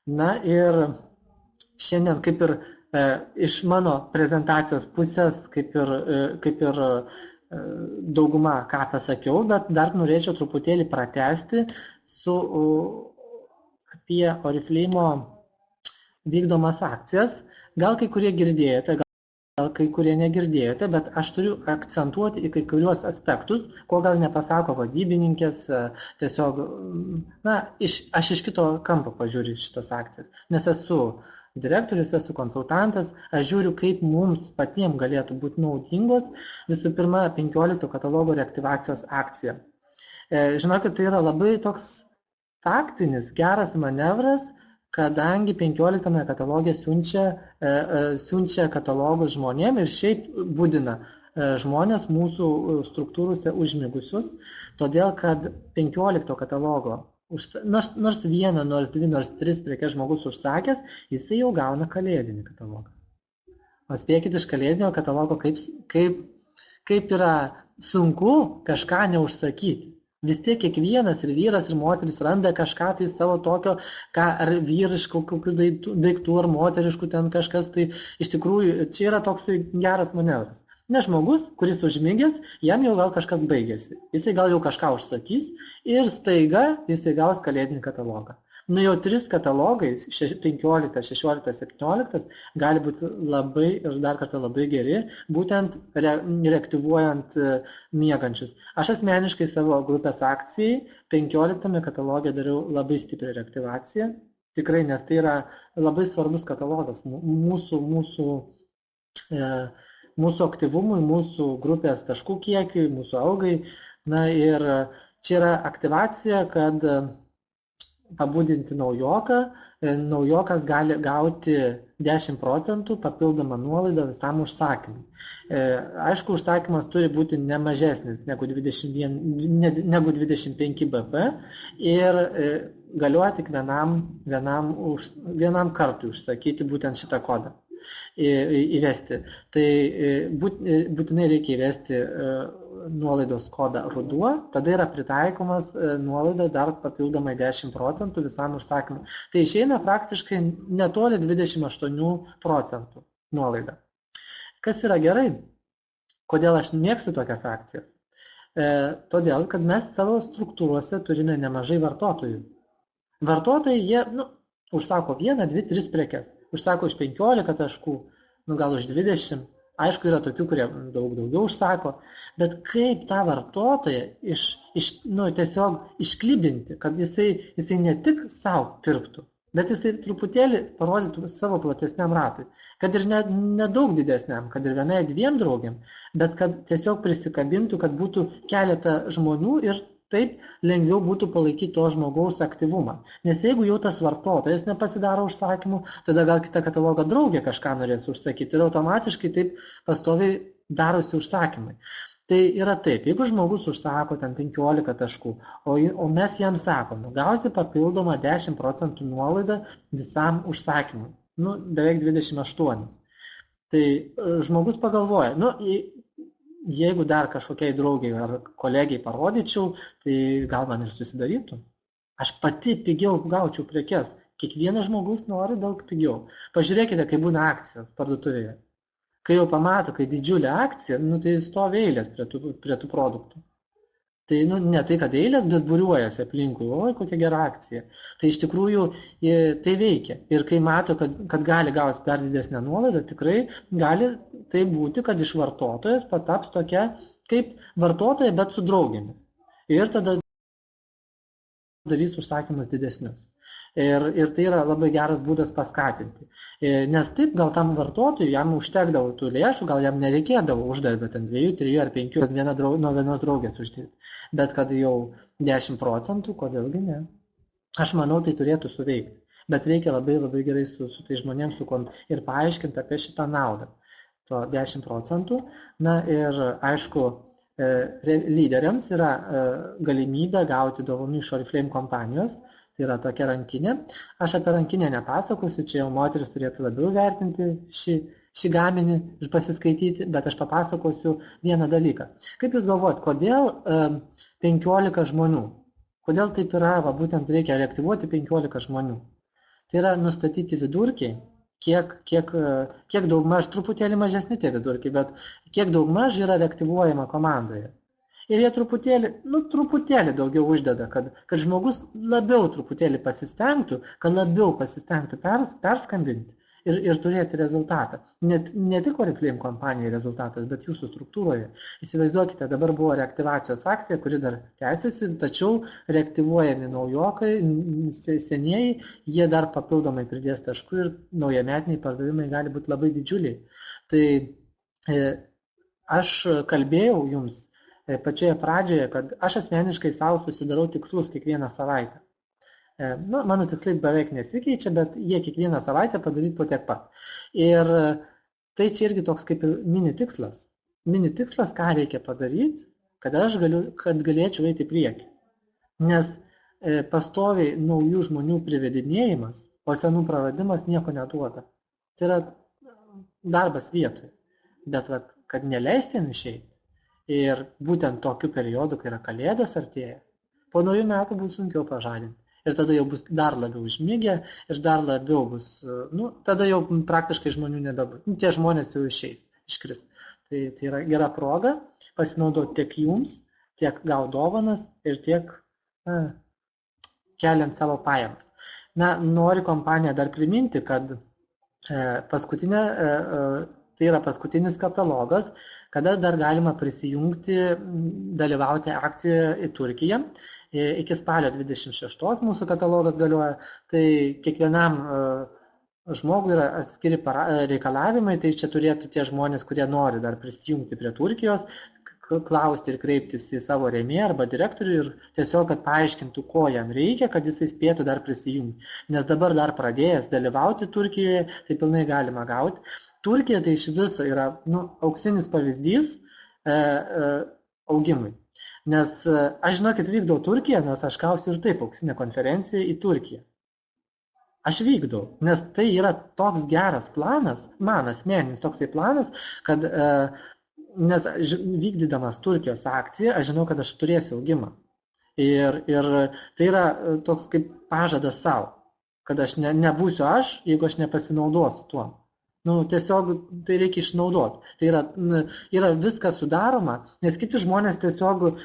Na ir šiandien kaip ir iš mano prezentacijos pusės, kaip ir dauguma ką pasakiau, bet dar norėčiau truputėlį pratęsti apie Oriflame vykdomas akcijas. Gal kai kurie girdėjote, gal kai kurie negirdėjote, bet aš turiu akcentuoti į kai kuriuos aspektus, ko gal nepasako vadybininkės, tiesiog, aš iš kito kampo pažiūriu šitas akcijas, nes esu direktorius, esu konsultantas, aš žiūriu, kaip mums patiems galėtų būti naudingos, visų pirma, 15 katalogo reaktyvacijos akcija. Žinokit, tai yra labai toks taktinis, geras manevras, kadangi 15 kataloge siunčia katalogus žmonėm ir šiaip būdina žmonės mūsų struktūrose užmigusius, todėl kad 15 katalogo, nors vieną, nors dvi, nors tris prekes žmogus užsakęs, jisai jau gauna kalėdinį katalogą. O spėkit iš kalėdinio katalogo, kaip yra sunku kažką neužsakyti. Vis tiek kiekvienas ir vyras, ir moteris randa kažką tai savo tokio, ar vyriškų kokių daiktų, ar moteriškų ten kažkas, tai iš tikrųjų čia yra toks geras manevras. Ne žmogus, kuris užmigęs, jam jau gal kažkas baigėsi. Jisai gal jau kažką užsakys ir staiga jisai gaus kalėdinį katalogą. Nu jau 3 katalogai, 15, 16, 17, gali būti labai ir dar kartą labai geri, būtent reaktyvuojant miegančius. Aš asmeniškai savo grupės akcijai 15 katalogė dariau labai stiprią reaktyvaciją. Tikrai, nes tai yra labai svarbus katalogas mūsų aktyvumui, mūsų grupės taškų kiekiui, mūsų algai. Na ir čia yra aktyvacija, kad pabudinti naujoką. Naujokas gali gauti 10% papildomą nuolaidą visam užsakymui. Aišku, užsakymas turi būti ne mažesnis negu 25 BP ir galioja tik vienam kartui užsakyti būtent šitą kodą. Įvesti. Tai būtinai reikia įvesti nuolaidos kodą ruduo, tada yra pritaikomas nuolaida dar papildomai 10% visam užsakymui. Tai išeina praktiškai netoli 28% nuolaida. Kas yra gerai? Kodėl aš mėgstu tokias akcijas? Todėl, kad mes savo struktūrose turime nemažai vartotojų. Vartotojai, jie užsako 1, 2, 3 prekes. Užsako iš 15 taškų, gal už 20. Aišku, yra tokių, kurie daugiau užsako, bet kaip tą vartotoją tiesiog išklibinti, kad jisai ne tik savo pirktų, bet jisai truputėlį parodytų savo platesniam ratui, kad ir nedaug didesniam, kad ir 1-2 draugėm, bet kad tiesiog prisikabintų, kad būtų keletą žmonių ir taip lengviau būtų palaikyti to žmogaus aktyvumą. Nes jeigu jau tas vartotojas nepasidaro užsakymų, tada gal kitą katalogą draugė kažką norės užsakyti ir automatiškai taip pastoviai darosi užsakymai. Tai yra taip, jeigu žmogus užsako ten 15 taškų, o mes jam sakom, gausi papildomą 10% nuolaidą visam užsakymui, beveik 28. Tai žmogus pagalvoja, jeigu dar kažkokiai draugiai ar kolegiai parodyčiau, tai gal man ir susidarytų. Aš pati pigiau gaučiau prekes. Kiekvienas žmogus nori daug pigiau. Pažiūrėkite, kai būna akcijos parduotuvėje. Kai jau pamato, kai didžiulė akcija, tai stovi eilės prie tų produktų. Tai ne tai, kad eilės, bet būriuojasi aplinkui. Oi, kokia gera akcija. Tai iš tikrųjų tai veikia. Ir kai mato, kad gali gauti dar didesnę nuolaidą, tikrai gali tai būti, kad iš vartotojas pataps tokia kaip vartotoja, bet su draugėmis. Ir tada darys užsakymus didesnius. Ir tai yra labai geras būdas paskatinti. Nes taip, gal tam vartotojui jam užtekdavo tų lėšų, gal jam nereikėdavo uždarbę ten 2, 3 ar 5, kad nuo vienos draugės uždirbti. Bet kad jau 10%, kodėlgi ne? Aš manau, tai turėtų suveikti. Bet reikia labai gerai su tai žmonėms ir paaiškinti apie šitą naudą. To 10%. Na ir aišku, lyderiams yra galimybė gauti dovanų iš Oriflame kompanijos. Tai yra tokia rankinė. Aš apie rankinę nepasakosiu, čia jau moteris turėtų labiau vertinti šį gaminį ir pasiskaityti, bet aš papasakosiu vieną dalyką. Kaip jūs galvojat, kodėl 15 žmonių? Kodėl taip yra, būtent reikia reaktyvuoti 15 žmonių? Tai yra nustatyti vidurkiai, kiek daugmaž, truputėlį mažesni tie vidurkiai, bet kiek daugmaž yra reaktyvuojama komandoje. Ir jie truputėlį daugiau uždeda, kad žmogus labiau truputėlį pasistengtų, kad labiau pasistengtų perskambinti ir turėti rezultatą. Ne tik Oriflame kompanijai rezultatas, bet jūsų struktūroje. Įsivaizduokite, dabar buvo reaktyvacijos akcija, kuri dar tęsiasi, tačiau reaktyvuojami naujokai, senieji, jie dar papildomai pridės taškų ir naujametiniai pardavimai gali būti labai didžiuliai. Tai aš kalbėjau jums pačioje pradžioje, kad aš asmeniškai savo susidarau tikslus kiekvieną savaitę. Mano tikslai beveik nesikeičia, bet jie kiekvieną savaitę padaryti po tiek pat. Ir tai čia irgi toks kaip ir mini tikslas. Mini tikslas, ką reikia padaryti, kad galėčiau eiti į priekį. Nes pastoviai naujų žmonių privedinėjimas, o senų praradimas nieko neduoda. Tai yra darbas vietoje. Bet kad neleisti jam išeiti ir būtent tokiu periodu, kai yra kalėdos artėja, po naujų metų bus sunkiau pažadinti. Ir tada jau bus dar labiau užmygę ir dar labiau bus, tada jau praktiškai žmonių nebebus. Tie žmonės jau iškris. Tai yra gera proga pasinaudoti tiek jums, tiek gauti dovanas ir tiek keliant savo pajamas. Noriu kompaniją dar priminti, kad tai yra paskutinis katalogas, kada dar galima prisijungti, dalyvauti akcijoje į Turkiją. Iki spalio 26 mūsų katalogas galioja, tai kiekvienam žmogui yra atskiri reikalavimai, tai čia turėtų tie žmonės, kurie nori dar prisijungti prie Turkijos, klausti ir kreiptis į savo rėmėją arba direktorių ir tiesiog, kad paaiškintų, ko jam reikia, kad jisai spėtų dar prisijungti. Nes dabar dar pradėjęs dalyvauti Turkijoje, tai pilnai galima gauti. Turkija tai iš viso yra auksinis pavyzdys augimui. Nes aš žinokit vykdau Turkiją, nes aš gausiu ir taip auksinę konferenciją į Turkiją. Aš vykdau, nes tai yra toks geras planas, man asmeninis toksai planas, kad nes vykdydamas Turkijos akciją, aš žinau, kad aš turėsiu augimą. Ir tai yra toks kaip pažadas savo, kad aš nebūsiu aš, jeigu aš nepasinaudosiu tuo. Tiesiog tai reikia išnaudoti. Tai yra viskas sudaroma, nes kiti žmonės tiesiog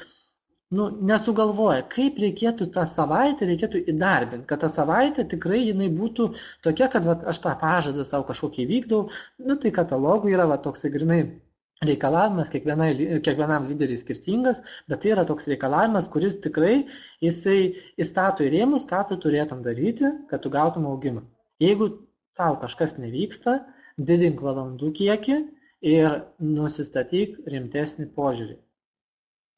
nesugalvoja, kaip reikėtų tą savaitę įdarbinti, kad ta savaitė tikrai jinai būtų tokia, kad aš tą pažadą savo kažkokį vykdau, tai katalogų yra toksai grinai reikalavimas, kiekvienam lyderiui skirtingas, bet tai yra toks reikalavimas, kuris tikrai jisai įstato į rėmus, ką tu turėtum daryti, kad tu gautum augimą. Jeigu tau kažkas nevyksta, didink valandų kiekį ir nusistatyk rimtesnį požiūrį.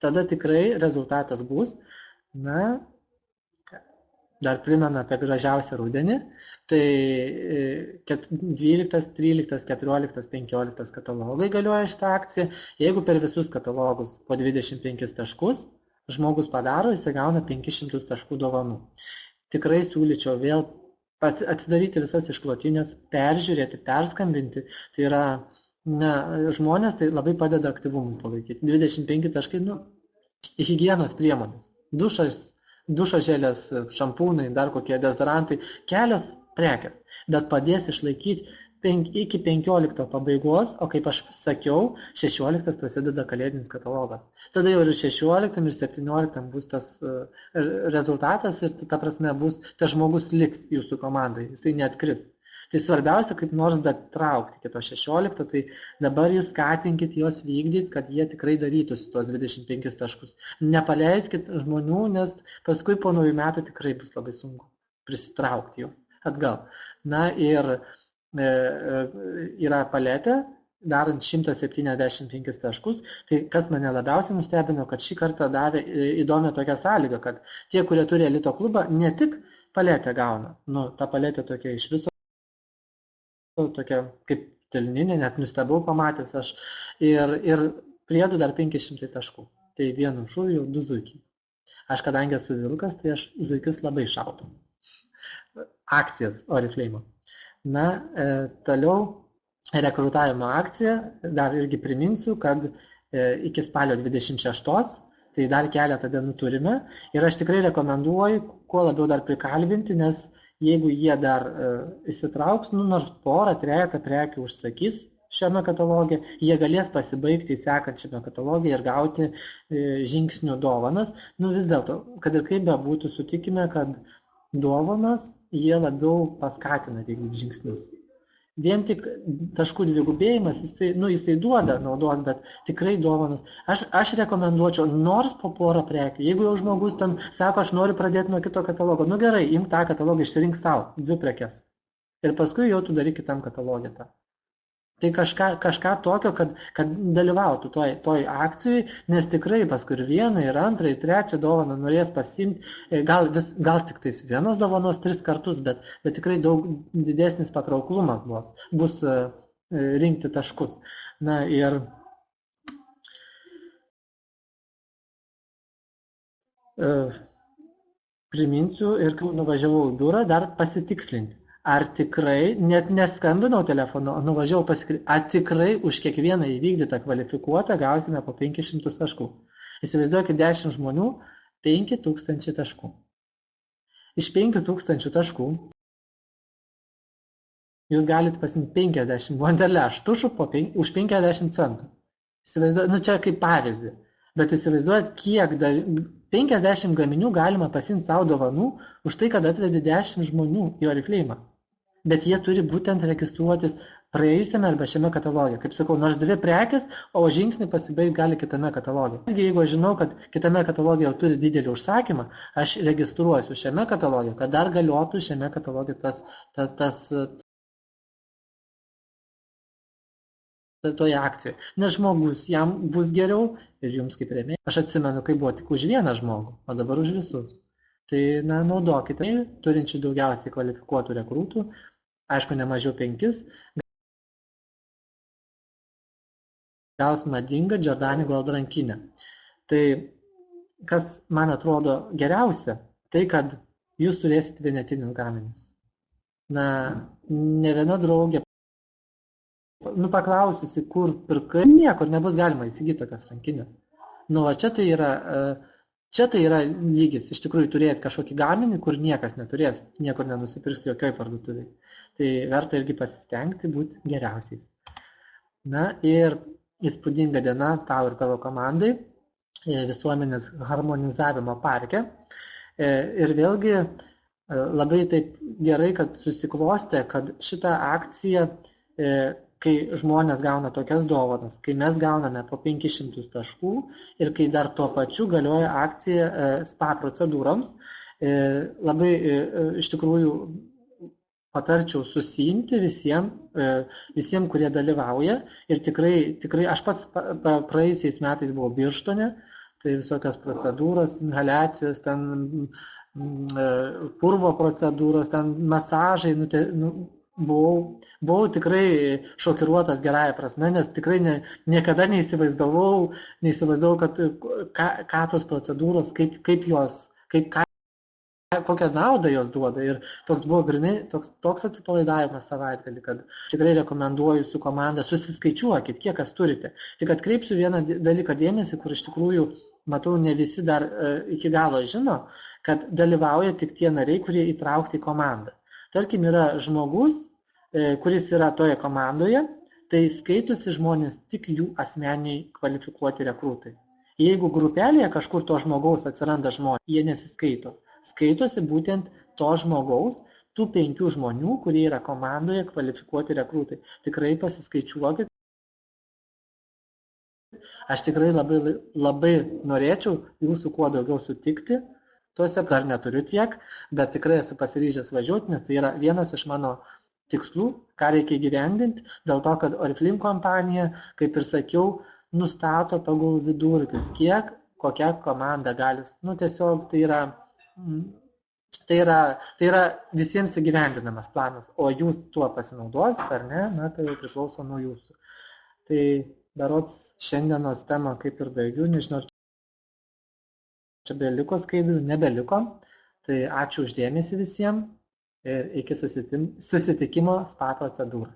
Tada tikrai rezultatas bus, dar primenu apie gražiausią rudenį, tai 12, 13, 14, 15 katalogai galioja šitą akciją. Jeigu per visus katalogus po 25 taškus žmogus padaro, jis gauna 500 taškų dovanų. Tikrai siūlyčiau vėl atsidaryti visas išklotinės, peržiūrėti, perskambinti. Tai yra, žmonės tai labai padeda aktyvumui palaikyti. 25 taškai, higienos priemonės, dušo želės, šampūnai, dar kokie dezodorantai, kelios prekės, bet padės išlaikyti iki 15 pabaigos, o kaip aš sakiau, 16 prasideda kalėdinis katalogas. Tada jau ir 16 ir 17 bus tas rezultatas ir ta prasme tas žmogus liks jūsų komandai, jisai neatkris. Tai svarbiausia, kaip nors dar traukti iki to 16, tai dabar jūs skatinkit juos vykdyti, kad jie tikrai darytųsi tos 25 taškus. Nepaleiskit žmonių, nes paskui po naujų metų tikrai bus labai sunku prisitraukti juos atgal. Ir yra paletė, darant 175 taškus, tai kas mane labiausiai nustebino, kad šį kartą davė įdomią tokią sąlygą, kad tie, kurie turi elito klubą, ne tik paletę gauna, ta paletė tokia iš viso, tokia kaip telninė, net nustebau pamatęs aš, ir priedu dar 500 taškų, tai vienu šūviu jau 2 zuikiai. Aš kadangi esu vilkas, tai aš zuikius labai šautau. Akcijas Oriflame. Toliau rekrutavimo akcija, dar irgi priminsiu, kad iki spalio 26, tai dar keletą dienų turime ir aš tikrai rekomenduoju, kuo labiau dar prikalbinti, nes jeigu jie dar įsitrauks, nors porą, trejetą prekių užsakys šiame kataloge, jie galės pasibaigti sekančiame kataloge ir gauti žingsnių dovanas. Vis dėlto, kad ir kaip bebūtų, sutikime, kad dovanos jie labiau paskatina vykdyti žingsnius. Vien tik taškų dvigubėjimas, jisai duoda naudos, bet tikrai dovanos. Aš rekomenduočiau nors po porą prekių. Jeigu jau žmogus ten sako, aš noriu pradėti nuo kito katalogo, gerai, imk tą katalogą, išsirink savo 2 prekes. Ir paskui jau tu daryk kitam katalogę tą. Tai kažką tokio, kad dalyvautų toj akcijai, nes tikrai paskui ir vieną, ir antrą, ir trečią dovaną norės pasiimti, gal tik tais vienos dovanos 3 kartus, bet tikrai daug didesnis patrauklumas bus rinkti taškus. Na ir priminsiu ir kai nuvažiavau į biurą, dar pasitikslinti. Ar tikrai, net neskambinau telefonu, nuvažiavau pasikrinti, ar tikrai už kiekvieną įvykdytą kvalifikuotą gausime po 500 taškų. Įsivaizduokit 10 žmonių, 5000 taškų. Iš 5000 taškų jūs galite pasimti 50 Wonderlash tušų už 50 centų. Įsivaizduokit, čia kaip pavyzdį, bet įsivaizduokit, kiek 50 gaminių galima pasimti savo dovanų už tai, kad atvedi 10 žmonių į Oriflame. Bet jie turi būtent registruotis praėjusiame arba šiame kataloge. Kaip sakau, nors 2 prekės, o žingsnį pasibaigti gali kitame kataloge. Jeigu aš žinau, kad kitame kataloge jau turi didelį užsakymą, aš registruosiu šiame kataloge, kad dar galiotų šiame kataloge toje akcijoje. Nes žmogus jam bus geriau ir jums kaip rėmėjai. Aš atsimenu, kai buvo tik už vieną žmogų, o dabar už visus. Tai naudokite turinčių daugiausiai kvalifikuotų rekrūtų, aišku, ne mažiau 5, gaus madingą Giordani Gold rankinę. Tai kas man atrodo geriausia, tai kad jūs turėsite vienetinius gaminius. Na, ne viena draugė, paklausiusi, kur pirkai, niekur nebus galima įsigyti tokias rankinės. Čia tai yra lygis, iš tikrųjų turėti kažkokį gaminį, kur niekas neturės, niekur nenusipirks jokioj parduotuvėje. Tai verta irgi pasistengti būti geriausiais. Na ir įspūdinga diena tau ir tavo komandai visuomenės harmonizavimo parke. Ir vėlgi labai taip gerai, kad susiklostė, kad šitą akciją, kai žmonės gauna tokias dovanas, kai mes gauname po 500 taškų ir kai dar tuo pačiu galioja akcija spa procedūroms, labai iš tikrųjų patarčiau susiimti visiems, kurie dalyvauja. Ir tikrai aš pats praėjusiais metais buvau Birštone, tai visokios procedūros, inhaliacijos, ten purvo procedūros, ten masažai, buvau tikrai šokiruotas gerąją prasme, nes tikrai niekada neįsivaizdavau, kad ką tos procedūros, kokią naudą jos duoda. Ir toks buvo grinai, toks atsipalaidavimas savaitgalį, kad tikrai rekomenduoju su komanda, susiskaičiuokit, kiek kas turite. Tik atkreipsiu vieną dalyką dėmesį, kur iš tikrųjų, matau, ne visi dar iki galo žino, kad dalyvauja tik tie nariai, kurie įtraukti į komandą. Tarkim, yra žmogus, kuris yra toje komandoje, tai skaitosi žmonės tik jų asmeniai kvalifikuoti rekrūtai. Jeigu grupelėje kažkur to žmogaus atsiranda žmonės, jie nesiskaito. Skaitosi būtent to žmogaus, tų 5 žmonių, kurie yra komandoje kvalifikuoti rekrūtai. Tikrai pasiskaičiuokit. Aš tikrai labai norėčiau jūsų kuo daugiau sutikti. Tuose dar neturiu tiek, bet tikrai esu pasiryžęs važiuoti, nes tai yra vienas iš mano tikslų, ką reikia įgyvendinti, dėl to, kad Oriflame kompanija, kaip ir sakiau, nustato pagal vidurkius, kokia komanda gali. Tiesiog tai yra visiems įgyvendinamas planas, o jūs tuo pasinaudosit ar ne, tai jau priklauso nuo jūsų. Tai berods šiandienos temą kaip ir baigiu, nežinau, čia beliko skaidrių, nebeliko. Tai ačiū uždėmesį visiems ir iki susitikimo spa procedūros.